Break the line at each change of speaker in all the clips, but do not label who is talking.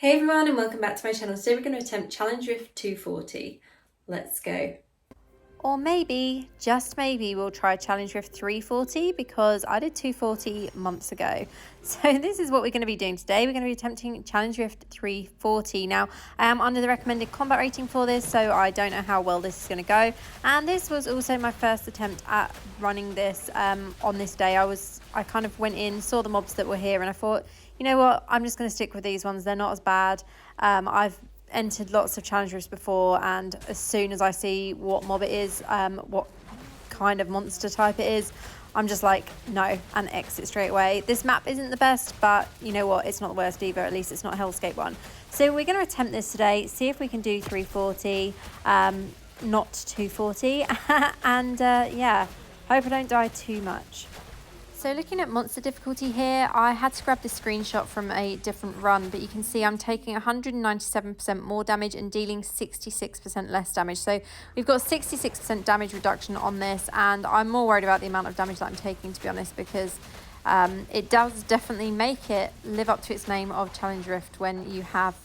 Hey everyone and welcome back to my channel. Today we're going to attempt Challenge Rift 240. Let's go.
Or maybe, just maybe, we'll try Challenge Rift 340 because I did 240 months ago. So this is what we're going to be doing today. We're going to be attempting Challenge Rift 340. Now, I am under the recommended combat rating for this, so I don't know how well this is going to go. And this was also my first attempt at running this on this day. I kind of went in, saw the mobs that were here, and I thought, you know what, I'm just going to stick with these ones. They're not as bad. I've entered lots of challenge rifts before, and as soon as I see what mob it is, what kind of monster type it is, I'm just like no, and exit straight away. This map isn't the best, but you know what, it's not the worst either. At least it's not a hellscape one. So we're going to attempt this today, see if we can do 340, not 240. And yeah, hope I don't die too much. So looking at monster difficulty here, I had to grab this screenshot from a different run, but you can see I'm taking 197% more damage and dealing 66% less damage. So we've got 66% damage reduction on this, and I'm more worried about the amount of damage that I'm taking, to be honest, because it does definitely make it live up to its name of Challenge Rift when you have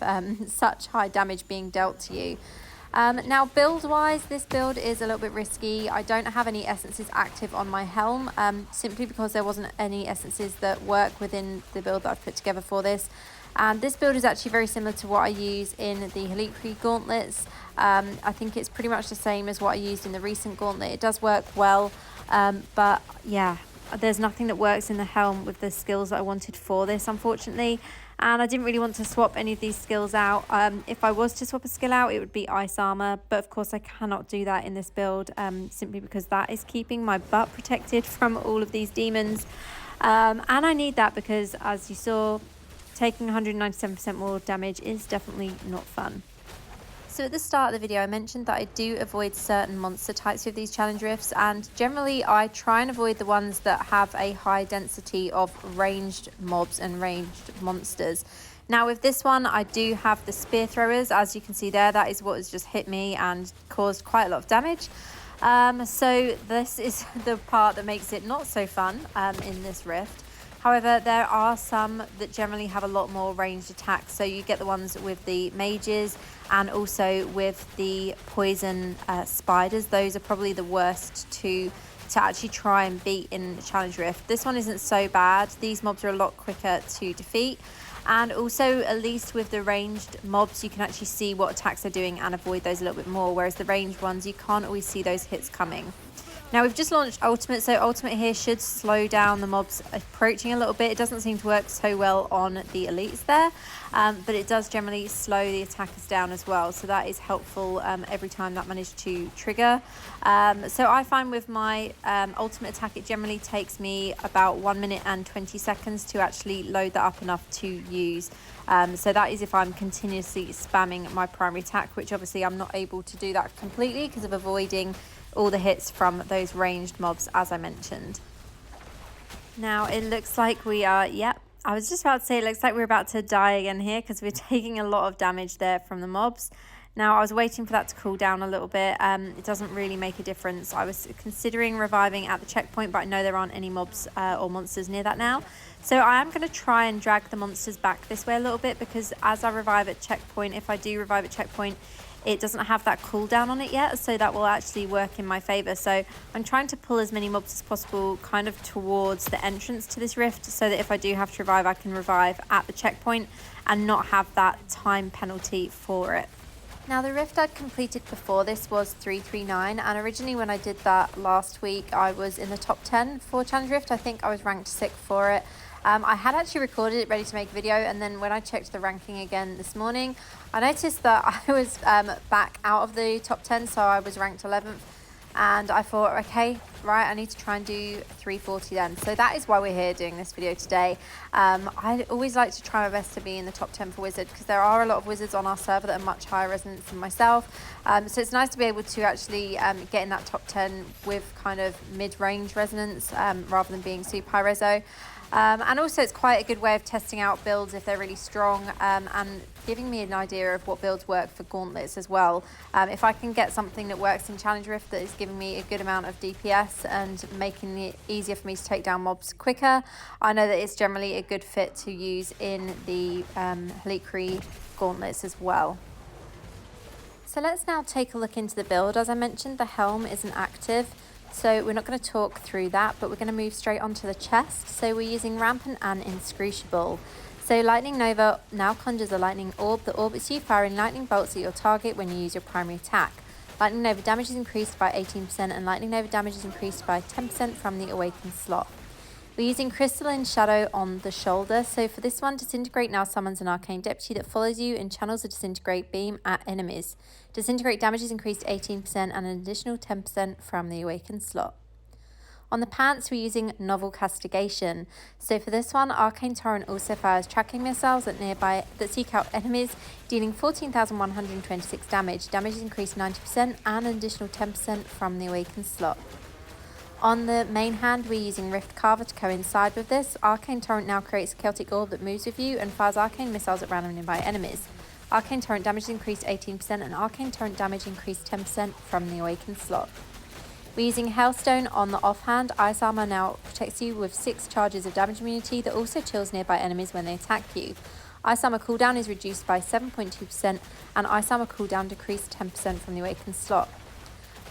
such high damage being dealt to you. Now build wise, this build is a little bit risky. I don't have any essences active on my helm, simply because there wasn't any essences that work within the build that I've put together for this. And this build is actually very similar to what I use in the Helicry gauntlets. I think it's pretty much the same as what I used in the recent gauntlet. It does work well, but yeah, there's nothing that works in the helm with the skills that I wanted for this, unfortunately. And I didn't really want to swap any of these skills out. If I was to swap a skill out, it would be ice armor, but of course I cannot do that in this build, simply because that is keeping my butt protected from all of these demons. And I need that because, as you saw, taking 197% more damage is definitely not fun. So at the start of the video, I mentioned that I do avoid certain monster types with these challenge rifts, and generally I try and avoid the ones that have a high density of ranged mobs and ranged monsters. Now with this one, I do have the spear throwers. As you can see there, that is what has just hit me and caused quite a lot of damage. So this is the part that makes it not so fun in this rift. However, there are some that generally have a lot more ranged attacks. So you get the ones with the mages and also with the poison spiders. Those are probably the worst to actually try and beat in Challenge Rift. This one isn't so bad. These mobs are a lot quicker to defeat. And also, at least with the ranged mobs, you can actually see what attacks they're doing and avoid those a little bit more. Whereas the ranged ones, you can't always see those hits coming. Now we've just launched Ultimate, so Ultimate here should slow down the mobs approaching a little bit. It doesn't seem to work so well on the elites there, but it does generally slow the attackers down as well. So that is helpful every time that managed to trigger. So I find with my Ultimate attack, it generally takes me about 1 minute and 20 seconds to actually load that up enough to use. So that is if I'm continuously spamming my primary attack, which obviously I'm not able to do that completely because of avoiding all the hits from those ranged mobs, as I mentioned. Now it looks like we are, yep, I was just about to say it looks like we're about to die again here because we're taking a lot of damage there from the mobs. Now I was waiting for that to cool down a little bit. It doesn't really make a difference. I was considering reviving at the checkpoint, but I know there aren't any mobs or monsters near that now. So I am going to try and drag the monsters back this way a little bit, because as I revive at checkpoint, if I do revive at checkpoint, it doesn't have that cooldown on it yet, so that will actually work in my favor. So I'm trying to pull as many mobs as possible kind of towards the entrance to this rift, so that if I do have to revive, I can revive at the checkpoint and not have that time penalty for it. Now the rift I'd completed before this was 339, and originally when I did that last week, I was in the top 10 for Challenge Rift. I think I was ranked 6 for it. I had actually recorded it ready to make a video, and then when I checked the ranking again this morning, I noticed that I was back out of the top 10, so I was ranked 11th, and I thought, okay, right, I need to try and do 340 then. So that is why we're here doing this video today. I always like to try my best to be in the top 10 for Wizard, because there are a lot of Wizards on our server that are much higher resonance than myself. So it's nice to be able to actually get in that top 10 with kind of mid-range resonance rather than being super high reso. And also it's quite a good way of testing out builds if they're really strong, and giving me an idea of what builds work for gauntlets as well. If I can get something that works in Challenge Rift that is giving me a good amount of DPS and making it easier for me to take down mobs quicker, I know that it's generally a good fit to use in the Halikri gauntlets as well. So let's now take a look into the build. As I mentioned, the helm isn't active, so we're not going to talk through that, but we're going to move straight onto the chest. So we're using Rampant and Inscrutable. So Lightning Nova now conjures a lightning orb that orbits you, firing lightning bolts at your target when you use your primary attack. Lightning Nova damage is increased by 18% and Lightning Nova damage is increased by 10% from the awakened slot. We're using Crystalline Shadow on the shoulder, so for this one, Disintegrate now summons an arcane deputy that follows you and channels a Disintegrate beam at enemies. Disintegrate damage is increased 18% and an additional 10% from the awakened slot. On the pants, we're using Novel Castigation. So for this one, Arcane Torrent also fires tracking missiles that seek out enemies, dealing 14,126 damage. Damage is increased 90% and an additional 10% from the awakened slot. On the main hand, we're using Rift Carver to coincide with this. Arcane Torrent now creates a Celtic Orb that moves with you and fires arcane missiles at random nearby enemies. Arcane Torrent damage increased 18% and Arcane Torrent damage increased 10% from the awakened slot. We're using Hailstone on the offhand. Ice Armor now protects you with 6 charges of damage immunity that also chills nearby enemies when they attack you. Ice Armor cooldown is reduced by 7.2% and Ice Armor cooldown decreased 10% from the awakened slot.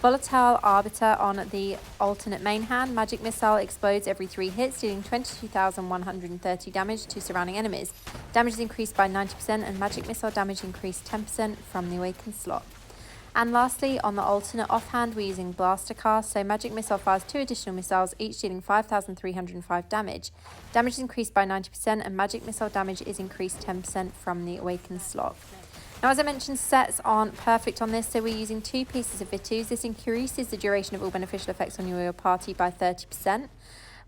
Volatile Arbiter on the alternate main hand. Magic Missile explodes every 3 hits, dealing 22,130 damage to surrounding enemies. Damage is increased by 90% and Magic Missile damage increased 10% from the awakened slot. And lastly, on the alternate offhand, we're using Blaster Cast. So Magic Missile fires 2 additional missiles, each dealing 5,305 damage. Damage is increased by 90% and Magic Missile damage is increased 10% from the awakened slot. Now, as I mentioned, sets aren't perfect on this, so we're using 2 pieces of Vitus. This increases the duration of all beneficial effects on your party by 30%.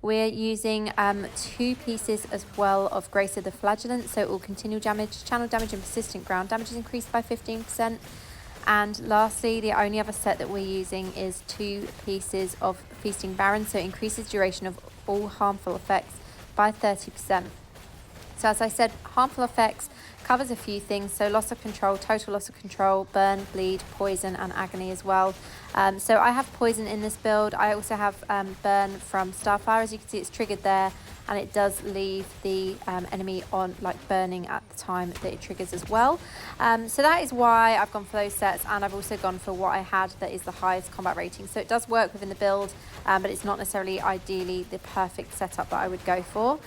We're using 2 pieces as well of Grace of the Flagellant, so all continual damage, channel damage and persistent ground damage is increased by 15%. And lastly, the only other set that we're using is 2 pieces of Feasting Baron, so it increases duration of all harmful effects by 30%. So as I said, harmful effects covers a few things, so loss of control, total loss of control, burn, bleed, poison and agony as well. So I have poison in this build. I also have burn from Starfire. As you can see, it's triggered there and it does leave the enemy on burning at the time that it triggers as well. So that is why I've gone for those sets, and I've also gone for what I had that is the highest combat rating. So it does work within the build, but it's not necessarily ideally the perfect setup that I would go for.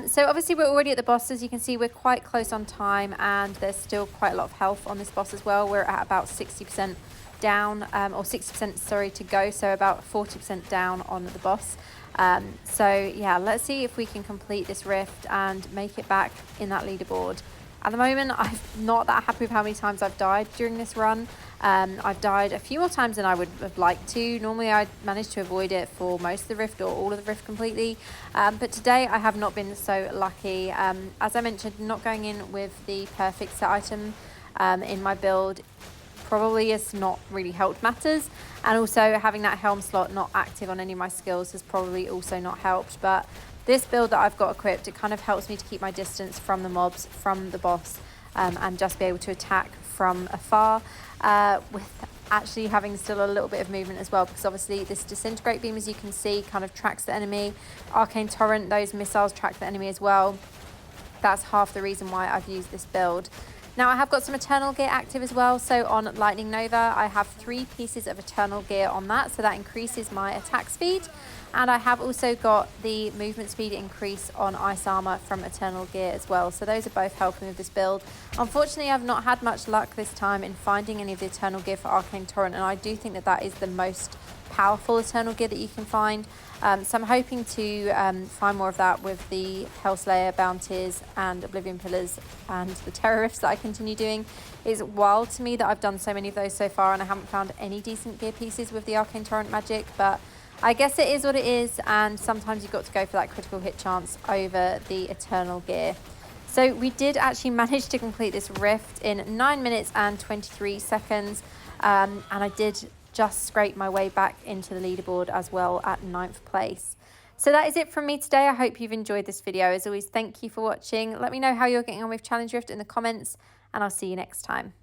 So obviously we're already at the boss. As you can see, we're quite close on time and there's still quite a lot of health on this boss as well. We're at about 60% down, or 60% sorry to go, so about 40% down on the boss. So yeah, let's see if we can complete this rift and make it back in that leaderboard. At the moment, I'm not that happy with how many times I've died during this run. I've died a few more times than I would have liked to. Normally I manage to avoid it for most of the rift or all of the rift completely, but today I have not been so lucky. As I mentioned, not going in with the perfect set item in my build probably has not really helped matters, and also having that helm slot not active on any of my skills has probably also not helped. But this build that I've got equipped, it kind of helps me to keep my distance from the mobs, from the boss, and just be able to attack from afar, with actually having still a little bit of movement as well, because obviously this Disintegrate Beam, as you can see, kind of tracks the enemy. Arcane Torrent, those missiles track the enemy as well. That's half the reason why I've used this build. Now I have got some Eternal Gear active as well, so on Lightning Nova I have 3 pieces of Eternal Gear on that, so that increases my attack speed. And I have also got the movement speed increase on Ice Armor from Eternal Gear as well, so those are both helping with this build. Unfortunately, I've not had much luck this time in finding any of the Eternal Gear for Arcane Torrent, and I do think that that is the most powerful Eternal Gear that you can find. So I'm hoping to find more of that with the Hellslayer bounties and Oblivion Pillars and the Terrorists that I continue doing. It's wild to me that I've done so many of those so far and I haven't found any decent gear pieces with the Arcane Torrent magic, but I guess it is what it is, and sometimes you've got to go for that critical hit chance over the Eternal Gear. So we did actually manage to complete this rift in 9 minutes and 23 seconds, and I did just scrape my way back into the leaderboard as well at 9th place. So that is it from me today. I hope you've enjoyed this video. As always, thank you for watching. Let me know how you're getting on with Challenge Rift in the comments, and I'll see you next time.